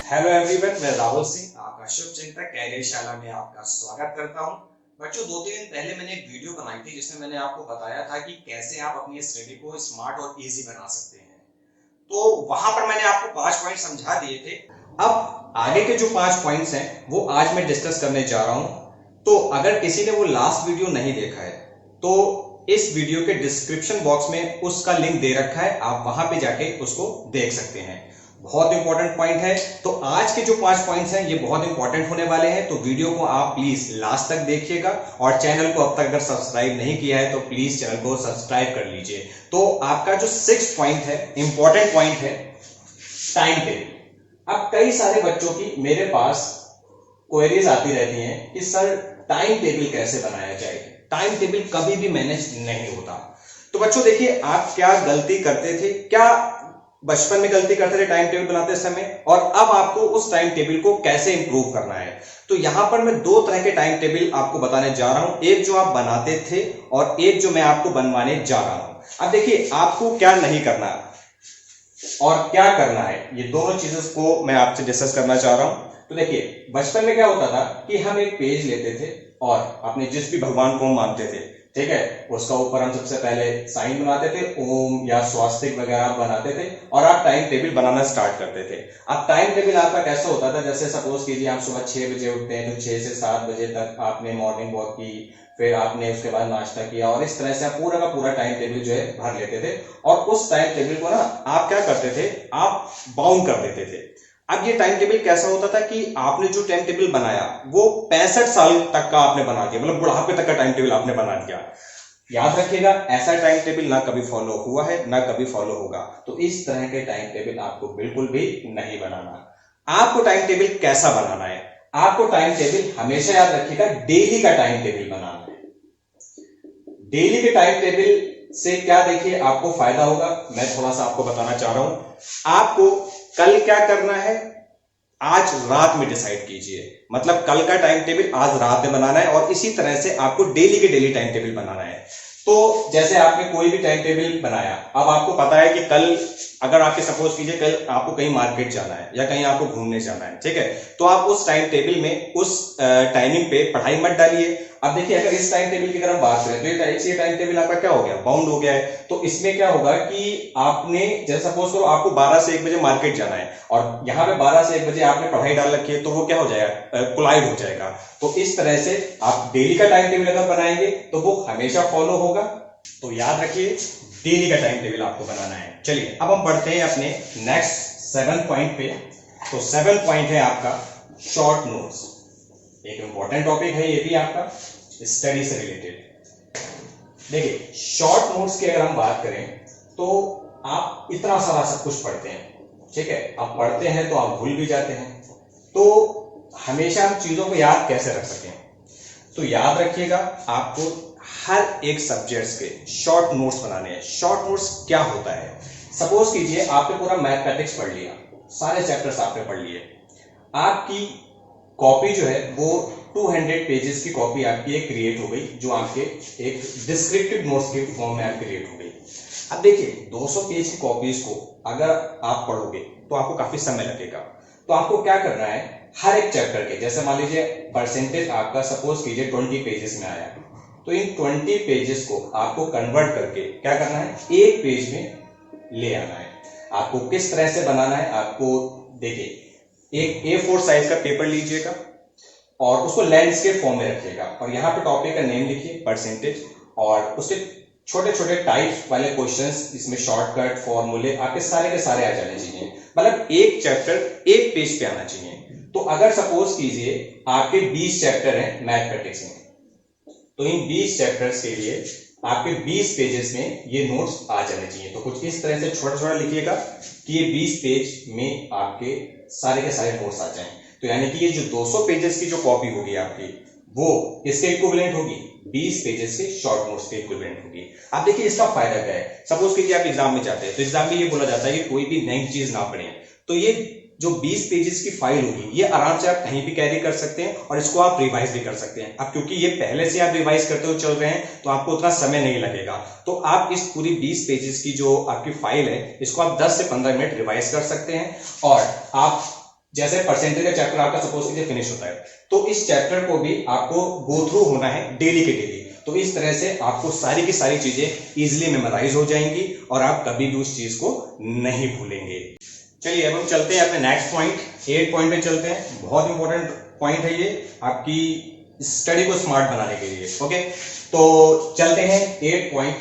Hello everyone, मैं राहुल सिंह आपका शुभ चिंतक कैरियरशाला में आपका स्वागत करता हूं। बच्चों, 2-3 दिन पहले मैंने एक वीडियो बनाई थी जिसमें मैंने आपको बताया था कि कैसे आप अपनी स्टडी को स्मार्ट और इजी बना सकते हैं। तो वहां पर मैंने आपको 5 पॉइंट समझा दिए थे। अब आगे के जो 5 पॉइंट्स हैं वो आज मैं डिस्कस करने जा रहा हूं। तो अगर किसी ने वो लास्ट वीडियो नहीं देखा है तो इस वीडियो के डिस्क्रिप्शन बॉक्स में उसका लिंक दे रखा है, आप वहां पे जाके उसको देख सकते हैं। बहुत इंपॉर्टेंट पॉइंट है। तो आज के जो 5 पॉइंट्स हैं ये बहुत इंपॉर्टेंट होने वाले हैं, तो वीडियो को आप प्लीज लास्ट तक देखिएगा और चैनल को अब तक अगर सब्सक्राइब नहीं किया है तो प्लीज चैनल को सब्सक्राइब कर लीजिए। तो आपका जो 6 पॉइंट है, इंपॉर्टेंट पॉइंट है, टाइम टेबल। अब कई सारे बच्चों की मेरे पास क्वेरीज आती रहती हैं कि सर टाइम टेबल कैसे बनाया जाए, टाइम टेबल कभी भी मैनेज नहीं होता। तो बच्चों देखिए, आप क्या गलती करते थे, क्या बचपन में गलती करते थे टाइम टेबल बनाते समय, और अब आपको उस टाइम टेबल को कैसे इंप्रूव करना है। तो यहां पर मैं 2 तरह के टाइम टेबल आपको बताने जा रहा हूं, एक जो आप बनाते थे और एक जो मैं आपको बनवाने जा रहा हूं। अब देखिए, आपको क्या नहीं करना और क्या करना है, ये दोनों चीजों को मैं आपसे डिस्कस करना चाह रहा हूं। तो देखिए, बचपन में क्या होता था कि हम एक पेज लेते थे और अपने जिस भी भगवान को हम मानते थे, ठीक है, उसका ऊपर हम सबसे पहले साइन बनाते थे, ओम या स्वास्तिक वगैरह बनाते थे और आप टाइम टेबल बनाना स्टार्ट करते थे। अब टाइम टेबल आपका कैसा होता था, जैसे सपोज कीजिए आप सुबह 6 बजे उठते हैं तो 6 से 7 बजे तक आपने मॉर्निंग वॉक की, फिर आपने उसके बाद नाश्ता किया और इस तरह से आप पूरा का पूरा टाइम टेबल जो है भर लेते थे। और उस टाइम टेबल को ना आप क्या करते थे, आप बाउंड कर देते थे। अब ये टाइम टेबल कैसा होता था कि आपने जो टाइम टेबल बनाया वो 65 साल तक का आपने बना दिया, मतलब बुढ़ापे तक का टाइम टेबल आपने बना दिया। याद रखिएगा, ऐसा टाइम टेबल ना कभी फॉलो हुआ है ना कभी फॉलो होगा। तो इस तरह के टाइम टेबल आपको बिल्कुल भी नहीं बनाना। आपको टाइम टेबल कैसा बनाना है, आपको टाइम टेबल हमेशा याद रखिएगा डेली का टाइम टेबल बनाना है। डेली के टाइम टेबल से क्या देखिए आपको फायदा होगा, मैं थोड़ा सा आपको बताना चाह रहा हूं। आपको कल क्या करना है आज रात में डिसाइड कीजिए, मतलब कल का टाइम टेबल आज रात में बनाना है और इसी तरह से आपको डेली के डेली टाइम टेबल बनाना है। तो जैसे आपने कोई भी टाइम टेबल बनाया, अब आपको पता है कि कल अगर आपके सपोज कीजिए कल आपको कहीं मार्केट जाना है या कहीं आपको घूमने जाना है, ठीक है, तो आप उस टाइम टेबल में उस टाइमिंग पे पढ़ाई मत डालिए। अब देखिए, अगर इस टाइम टेबल की अगर हम बात करें तो ये टाइम टेबल आपका क्या हो गया, बाउंड हो गया है। तो इसमें क्या होगा कि आपने जैसे सपोज करो आपको 12 से 1 बजे मार्केट जाना है और यहाँ पे 12 से 1 बजे आपने पढ़ाई डाल रखी है, तो वो क्या हो जाएगा, कोलाइड हो जाएगा। तो इस तरह से आप डेली का टाइम टेबल अगर बनाएंगे तो वो हमेशा फॉलो होगा। तो याद रखिए, डेली का टाइम टेबल आपको बनाना है। चलिए अब हम बढ़ते हैं अपने नेक्स्ट 7 पॉइंट पे। तो 7 पॉइंट है आपका शॉर्ट नोट्स। एक इंपॉर्टेंट टॉपिक है ये भी आपका, स्टडी से रिलेटेड। देखिए, शॉर्ट नोट्स की अगर हम बात करें तो आप इतना सारा सब कुछ पढ़ते हैं, ठीक है, आप पढ़ते हैं तो आप भूल भी जाते हैं। तो हमेशा हम चीजों को याद कैसे रख सकें, तो याद रखिएगा आपको हर एक सब्जेक्ट्स के शॉर्ट नोट्स बनाने हैं। शॉर्ट नोट्स क्या होता है, सपोज कीजिए आपने पूरा मैथमेटिक्स पढ़ लिया, सारे चैप्टर्स आपने पढ़ लिए, आपकी कॉपी जो है वो 200 पेजेस की कॉपी आपकी एक क्रिएट हो गई, जो आपके एक डिस्क्रिप्टिव नोट्स के फॉर्म में आप क्रिएट हो गई। अब देखिए, 200 पेज की कॉपीज को अगर आप पढ़ोगे तो आपको काफी समय लगेगा। तो आपको क्या करना है, हर एक चैप्टर के, जैसे मान लीजिए परसेंटेज आपका सपोज कीजिए 20 पेजेस में आया, तो इन 20 पेजेस को आपको कन्वर्ट करके क्या करना है, एक पेज में ले आना है। आपको किस तरह से बनाना है, आपको देखिए, एक A4 साइज का पेपर लीजिएगा और उसको लैंडस्केप फॉर्म में रखिएगा और यहाँ पे टॉपिक का नेम लिखिए परसेंटेज, और उसके छोटे छोटे टाइप्स वाले क्वेश्चंस, इसमें शॉर्टकट फॉर्मूले आपके सारे के सारे आ जाने चाहिए, मतलब एक चैप्टर एक पेज पे आना चाहिए। तो अगर सपोज कीजिए आपके 20 चैप्टर हैं मैथमेटिक्स में, तो इन 20 चैप्टर्स के लिए आपके 20 पेजेस में ये नोट्स आ जाने चाहिए। तो कुछ इस तरह से छोटा छोटा लिखिएगा कि ये 20 पेज में आपके सारे के सारे नोट्स आ जाएं। तो यानी कि ये जो 200 पेजेस की जो कॉपी होगी आपकी, वो इसके इक्विवेलेंट होगी, 20 पेजेस के शॉर्ट नोट्स के इक्विवेलेंट होगी। आप देखिए इसका फायदा क्या है, सपोज कीजिए आप एग्जाम में जाते हैं तो एग्जाम में ये बोला जाता है कि कोई भी नई चीज ना पढ़ें, तो ये जो 20 पेजेस की फाइल होगी ये आराम से आप कहीं भी कैरी कर सकते हैं और इसको आप रिवाइज भी कर सकते हैं। अब क्योंकि ये पहले से आप रिवाइज करते हुए चल रहे हैं तो आपको उतना समय नहीं लगेगा, तो आप इस पूरी 20 पेजेस की जो आपकी फाइल है इसको आप 10 से 15 मिनट रिवाइज कर सकते हैं और आप जैसे परसेंटेज का चैप्टर आपका सपोज कीजिए फिनिश होता है, तो इस चैप्टर को भी आपको गो थ्रू होना है डेली के डेली। तो इस तरह से आपको सारी की सारी चीजें इजीली मेमोराइज हो जाएंगी और आप कभी भी उस चीज को नहीं भूलेंगे। चलिए अब हम चलते हैं अपने नेक्स्ट पॉइंट, 8 पॉइंट पे चलते हैं। बहुत इंपॉर्टेंट पॉइंट है ये आपकी स्टडी को स्मार्ट बनाने के लिए। ओके, तो चलते हैं 8 पॉइंट,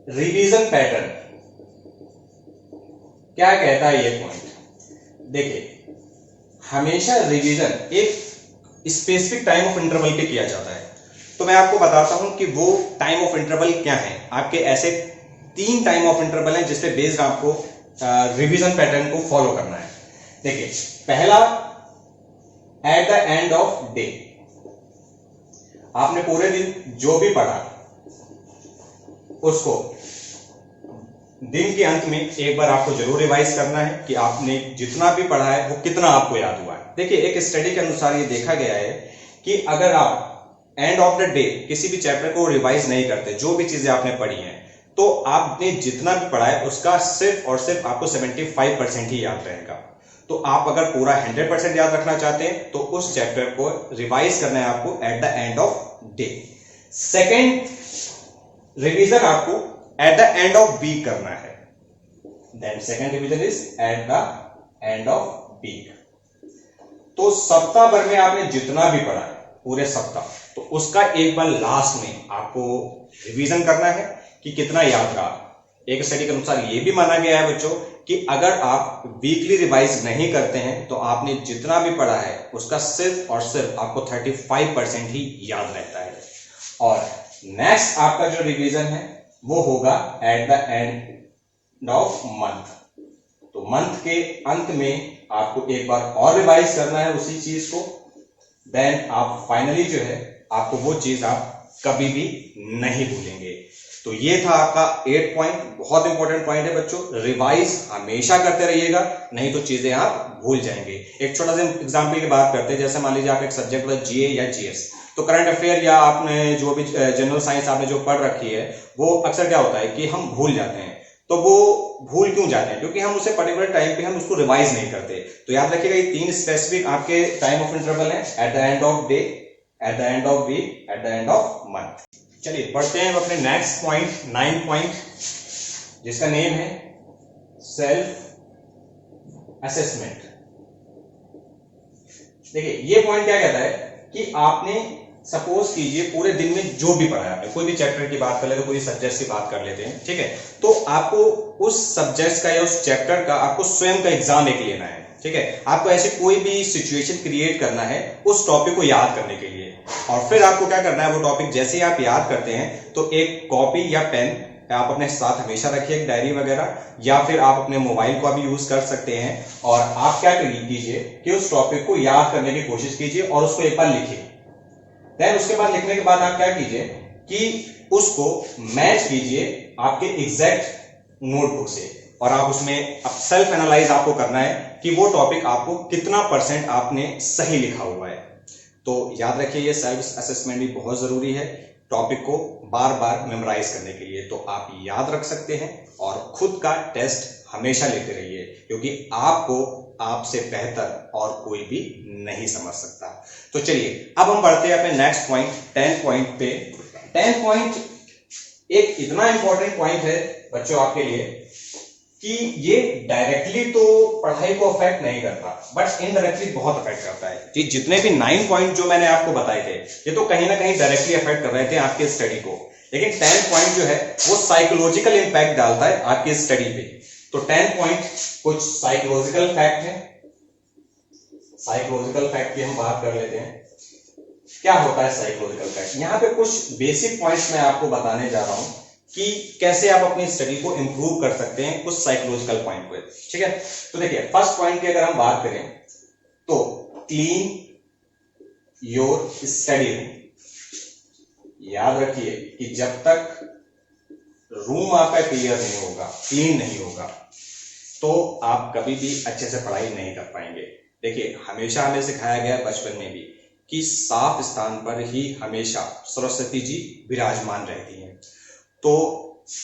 रिवीजन पैटर्न। क्या कहता है ये पॉइंट? देखिए, हमेशा रिवीजन एक स्पेसिफिक टाइम ऑफ इंटरवल पे किया जाता है। तो मैं आपको बताता हूं कि वो टाइम ऑफ इंटरवल क्या है। आपके ऐसे 3 टाइम ऑफ इंटरवल हैं जिस पे बेस्ड आपको रिवीजन पैटर्न को फॉलो करना है। देखिए, पहला eight the end of day. आपने पूरे दिन जो भी पढ़ा उसको दिन के अंत में एक बार आपको जरूर रिवाइज करना है कि आपने जितना भी पढ़ा है वो कितना आपको याद हुआ है। देखिए, एक स्टडी के अनुसार ये देखा गया है कि अगर आप एंड ऑफ द डे किसी भी चैप्टर को रिवाइज नहीं करते, जो भी चीजें आपने पढ़ी हैं, तो आपने जितना भी पढ़ा है उसका सिर्फ और सिर्फ आपको 75% ही याद रहेगा। तो आप अगर पूरा 100% याद रखना चाहते हैं तो उस चैप्टर को रिवाइज करना है आपको at the end of day. Second revision आपको at the end of week करना है। Then second revision is at the end of week. तो सप्ताह भर में आपने जितना भी पढ़ा है पूरे सप्ताह, तो उसका एक बार लास्ट में आपको रिवीजन करना है कि कितना याद रहा। एक स्टडी के अनुसार यह भी माना गया है बच्चों कि अगर आप वीकली रिवाइज नहीं करते हैं तो आपने जितना भी पढ़ा है उसका सिर्फ और सिर्फ आपको 35% ही याद रहता है। और नेक्स्ट आपका जो रिवीजन है वो होगा eight the end of month. तो मंथ के अंत में आपको एक बार और रिवाइज करना है उसी चीज को। देन आप फाइनली जो है आपको वो चीज आप कभी भी नहीं भूलेंगे। तो ये था आपका 8 पॉइंट। बहुत इंपॉर्टेंट पॉइंट है बच्चों, रिवाइज हमेशा करते रहिएगा, नहीं तो चीजें आप भूल जाएंगे। एक छोटा सा एग्जांपल की बात करते हैं। जैसे मान लीजिए आप एक सब्जेक्ट मतलब जीए या जीएस, तो करंट अफेयर या आपने जो भी जनरल साइंस आपने जो पढ़ रखी है वो अक्सर क्या होता है कि हम भूल जाते हैं। तो वो भूल क्यों जाते हैं? क्योंकि हम उसे पर्टिकुलर टाइम पे हम उसको रिवाइज नहीं करते। तो याद रखिएगा ये 3 स्पेसिफिक आपके टाइम ऑफ इंटरवल है, at the end of day, at the end of week, at the end of month. चलिए बढ़ते हैं अपने नेक्स्ट पॉइंट, 9 पॉइंट, जिसका नेम है सेल्फ असेसमेंट। देखिए, ये पॉइंट क्या कहता है कि आपने सपोज कीजिए पूरे दिन में जो भी पढ़ा है, कोई भी चैप्टर की बात कर लेते हैं, कोई सब्जेक्ट की बात कर लेते हैं, ठीक है। तो आपको उस सब्जेक्ट का या उस चैप्टर का आपको स्वयं का एग्जाम एक लेना है, ठीक है। आपको ऐसे कोई भी सिचुएशन क्रिएट करना है उस टॉपिक को याद करने के लिए। और फिर आपको क्या करना है, वो टॉपिक जैसे ही आप याद करते हैं तो एक कॉपी या पेन आप अपने साथ हमेशा रखिए, एक डायरी वगैरह, या फिर आप अपने मोबाइल का भी यूज कर सकते हैं। और आप क्या कीजिए कि उस टॉपिक को याद करने की कोशिश कीजिए और उसको एक बार लिखिए। देन उसके बाद लिखने के बाद आप क्या कीजिए कि उसको मैच कीजिए आपके एग्जैक्ट नोटबुक से, और आप उसमें अब सेल्फ एनालाइज आपको करना है कि वो टॉपिक आपको कितना % आपने सही लिखा हुआ है। तो याद रखिए ये सेल्फ असेसमेंट भी बहुत जरूरी है टॉपिक को बार बार मेमोराइज करने के लिए। तो आप याद रख सकते हैं और खुद का टेस्ट हमेशा लेते रहिए, क्योंकि आपको आपसे बेहतर और कोई भी नहीं समझ सकता। तो चलिए अब हम बढ़ते हैं अपने नेक्स्ट पॉइंट, 10 पॉइंट पे। 10 पॉइंट एक इतना इंपॉर्टेंट पॉइंट है बच्चों आपके लिए कि ये डायरेक्टली तो पढ़ाई को अफेक्ट नहीं करता, बट इनडायरेक्टली बहुत अफेक्ट करता है। जी, जितने भी 9 पॉइंट जो मैंने आपको बताए थे ये तो कहीं ना कहीं डायरेक्टली अफेक्ट कर रहे थे आपके स्टडी को, लेकिन 10 पॉइंट जो है वो साइकोलॉजिकल इंपैक्ट डालता है आपके स्टडी पे। तो 10 पॉइंट कुछ साइकोलॉजिकल फैक्ट है। साइकोलॉजिकल फैक्ट की हम बात कर लेते हैं। क्या होता है साइकोलॉजिकल फैक्ट? यहाँ पे कुछ बेसिक पॉइंट्स मैं आपको बताने जा रहा हूं कि कैसे आप अपनी स्टडी को इंप्रूव कर सकते हैं कुछ साइकोलॉजिकल पॉइंट पे, ठीक है। तो देखिए, फर्स्ट पॉइंट की अगर हम बात करें तो क्लीन योर स्टडी रूम। याद रखिए कि जब तक रूम आपका क्लियर नहीं होगा, क्लीन नहीं होगा, तो आप कभी भी अच्छे से पढ़ाई नहीं कर पाएंगे। देखिए, हमेशा हमें सिखाया गया बचपन में भी कि साफ स्थान पर ही हमेशा सरस्वती जी विराजमान रहती हैं। तो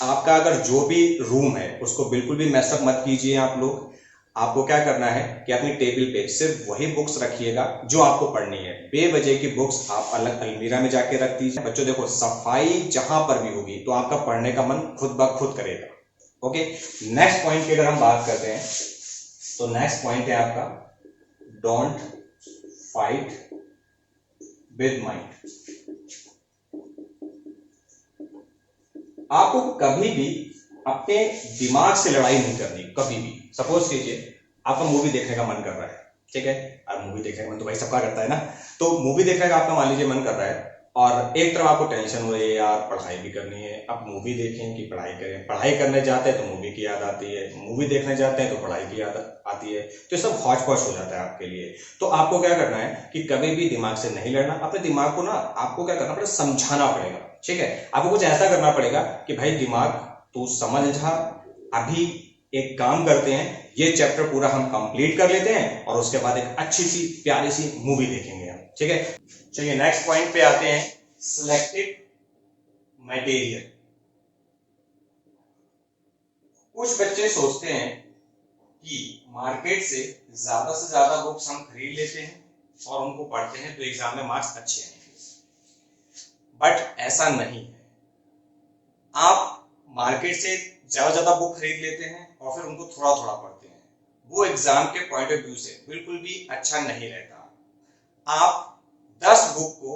आपका अगर जो भी रूम है उसको बिल्कुल भी मैसअप मत कीजिए आप लोग। आपको क्या करना है कि अपनी टेबल पे सिर्फ वही बुक्स रखिएगा जो आपको पढ़नी है। बेवजह की बुक्स आप अलग अलमीरा में जाके रख दीजिए। बच्चों देखो, सफाई जहां पर भी होगी तो आपका पढ़ने का मन खुद ब खुद करेगा। ओके, नेक्स्ट पॉइंट की अगर हम बात करते हैं तो नेक्स्ट पॉइंट है आपका डोंट फाइट विद माइंड। आपको कभी भी अपने दिमाग से लड़ाई नहीं करनी, कभी भी। सपोज कीजिए आपका मूवी देखने का मन कर रहा है, ठीक है। अब मूवी देखने का मन तो भाई सबका करता है ना। तो मूवी देखने का आपका मान लीजिए मन कर रहा है और एक तरफ आपको टेंशन हो रही है, यार पढ़ाई भी करनी है, अब मूवी देखें कि पढ़ाई करें। पढ़ाई करने जाते हैं तो मूवी की याद आती है, मूवी देखने जाते हैं तो पढ़ाई की याद आती है, तो सब हौच पौच हो जाता है आपके लिए। तो आपको क्या करना है कि कभी भी दिमाग से नहीं लड़ना। अपने दिमाग को ना आपको क्या करना पड़ेगा, समझाना पड़ेगा, ठीक है। आपको कुछ ऐसा करना पड़ेगा कि भाई दिमाग तू समझ जा, अभी एक काम करते हैं, ये चैप्टर पूरा हम कंप्लीट कर लेते हैं और उसके बाद एक अच्छी सी प्यारी सी मूवी देखेंगे हम, ठीक है। चलिए नेक्स्ट पॉइंट पे आते हैं, सिलेक्टिव मटेरियल। कुछ बच्चे सोचते हैं कि मार्केट से ज्यादा बुक्स हम खरीद लेते हैं और उनको पढ़ते हैं तो एग्जाम में मार्क्स अच्छे आएंगे, बट ऐसा नहीं है। आप मार्केट से ज्यादा बुक खरीद लेते हैं और फिर उनको थोड़ा थोड़ा पढ़ते हैं, वो एग्जाम के पॉइंट ऑफ व्यू से बिल्कुल भी अच्छा नहीं रहता। आप 10 बुक को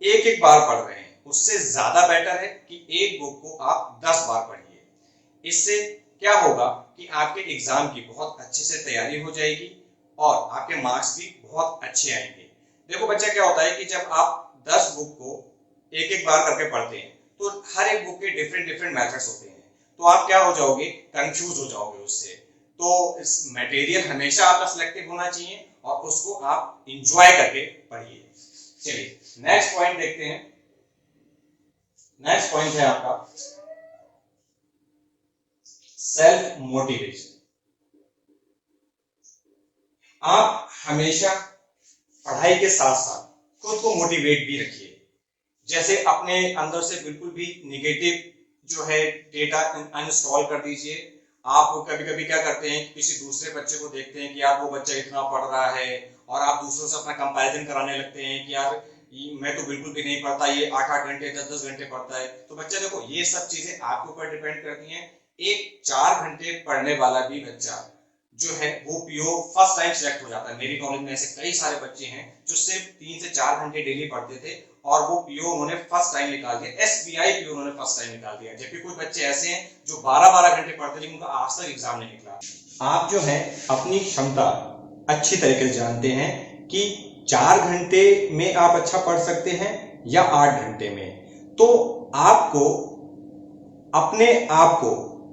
एक एक बार पढ़ रहे हैं, उससे ज्यादा बेटर है कि एक बुक को आप 10 बार पढ़िए। इससे क्या होगा कि आपके एग्जाम की बहुत अच्छे से तैयारी हो जाएगी और आपके मार्क्स भी बहुत अच्छे आएंगे। देखो बच्चा, क्या होता है कि जब आप 10 बुक को एक एक बार करके पढ़ते हैं तो हर एक बुक के डिफरेंट मेथड्स होते हैं, तो आप क्या हो जाओगे, कंफ्यूज हो जाओगे उससे। तो इस मटेरियल हमेशा आपका सिलेक्टिव होना चाहिए और उसको आप इंजॉय करके पढ़िए। चलिए नेक्स्ट पॉइंट देखते हैं। नेक्स्ट पॉइंट है आपका सेल्फ मोटिवेशन। आप हमेशा पढ़ाई के साथ साथ खुद को मोटिवेट भी रखिए। जैसे अपने अंदर से बिल्कुल भी निगेटिव जो है डेटा अनइंस्टॉल कर दीजिए। आप कभी कभी क्या करते हैं, किसी दूसरे बच्चे को देखते हैं कि यार वो बच्चा इतना पढ़ रहा है और आप दूसरों से अपना कंपैरिजन कराने लगते हैं कि यार मैं तो बिल्कुल भी नहीं पढ़ता, ये 8-8 घंटे 10-10 घंटे पढ़ता है। तो बच्चा देखो, ये सब चीजें आपके ऊपर डिपेंड करती हैं। एक 4 घंटे पढ़ने वाला भी बच्चा जो है वो पीओ फर्स्ट टाइम सिलेक्ट हो जाता है। मेरी नॉलेज में ऐसे कई सारे बच्चे हैं जो सिर्फ 3 से 4 घंटे डेली पढ़ते थे और वो पीओ उन्होंने फर्स्ट टाइम निकाल दिया, एसबीआई पीओ उन्होंने फर्स्ट टाइम निकाल दिया। जबकि कुछ बच्चे ऐसे हैं जो 12-12 घंटे पढ़ते लेकिन उनका आज तक एग्जाम नहीं निकला। आप जो है अपनी क्षमता अच्छी तरीके से जानते हैं कि 4 घंटे में आप अच्छा पढ़ सकते हैं या 8 घंटे में। तो आपको अपने आप को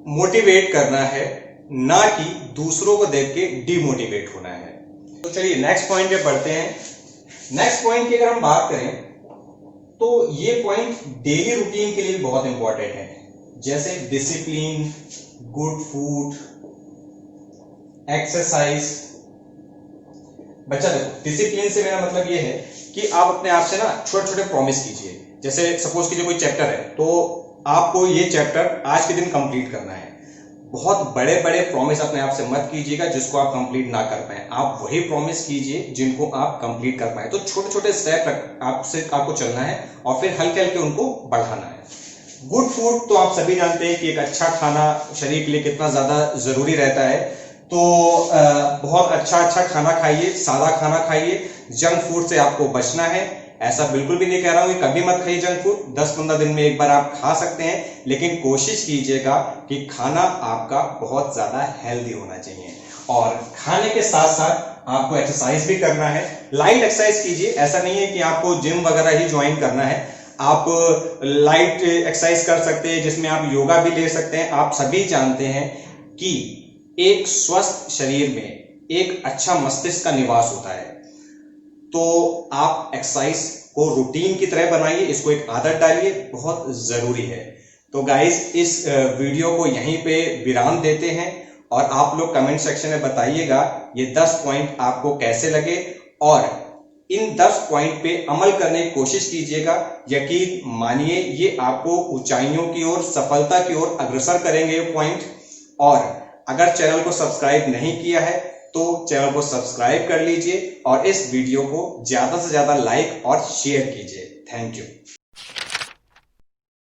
मोटिवेट करना है, ना कि दूसरों को देख के डिमोटिवेट होना है। तो चलिए नेक्स्ट पॉइंट पे बढ़ते हैं। नेक्स्ट पॉइंट की अगर हम बात करें तो ये पॉइंट डेली रूटीन के लिए बहुत इंपॉर्टेंट है, जैसे डिसिप्लिन, गुड फूड, एक्सरसाइज। बच्चा देखो, डिसिप्लिन से मेरा मतलब ये है कि आप अपने आप से ना छोटे छोटे प्रॉमिस कीजिए। जैसे सपोज कीजिए कोई चैप्टर है तो आपको ये चैप्टर आज के दिन कंप्लीट करना है। बहुत बड़े बड़े प्रॉमिस अपने आप से मत कीजिएगा जिसको आप कंप्लीट ना कर पाए। आप वही प्रॉमिस कीजिए जिनको आप कंप्लीट कर पाए। तो छोटे छोटे स्टेप आपको चलना है और फिर हल्के हल्के उनको बढ़ाना है। गुड फूड तो आप सभी जानते हैं कि एक अच्छा खाना शरीर के लिए कितना ज्यादा जरूरी रहता है। तो बहुत अच्छा खाना खाइए, सादा खाना खाइए। जंक फूड से आपको बचना है। ऐसा बिल्कुल भी नहीं कह रहा हूं कि कभी मत खाइए जंक फूड, 10-15 दिन में एक बार आप खा सकते हैं, लेकिन कोशिश कीजिएगा कि खाना आपका बहुत ज्यादा हेल्दी होना चाहिए। और खाने के साथ साथ आपको एक्सरसाइज भी करना है। लाइट एक्सरसाइज कीजिए, ऐसा नहीं है कि आपको जिम वगैरह ही ज्वाइन करना है। आप लाइट एक्सरसाइज कर सकते हैं जिसमें आप योगा भी ले सकते हैं। आप सभी जानते हैं कि एक स्वस्थ शरीर में एक अच्छा मस्तिष्क का निवास होता है। तो आप एक्सरसाइज को रूटीन की तरह बनाइए, इसको एक आदत डालिए, बहुत जरूरी है। तो गाइस, इस वीडियो को यहीं पे विराम देते हैं और आप लोग कमेंट सेक्शन में बताइएगा ये 10 पॉइंट आपको कैसे लगे और इन 10 पॉइंट पे अमल करने की कोशिश कीजिएगा। यकीन मानिए ये आपको ऊंचाइयों की ओर, सफलता की ओर अग्रसर करेंगे ये पॉइंट। और अगर चैनल को सब्सक्राइब नहीं किया है तो चैनल को सब्सक्राइब कर लीजिए और इस वीडियो को ज्यादा से ज्यादा लाइक और शेयर कीजिए। Thank you.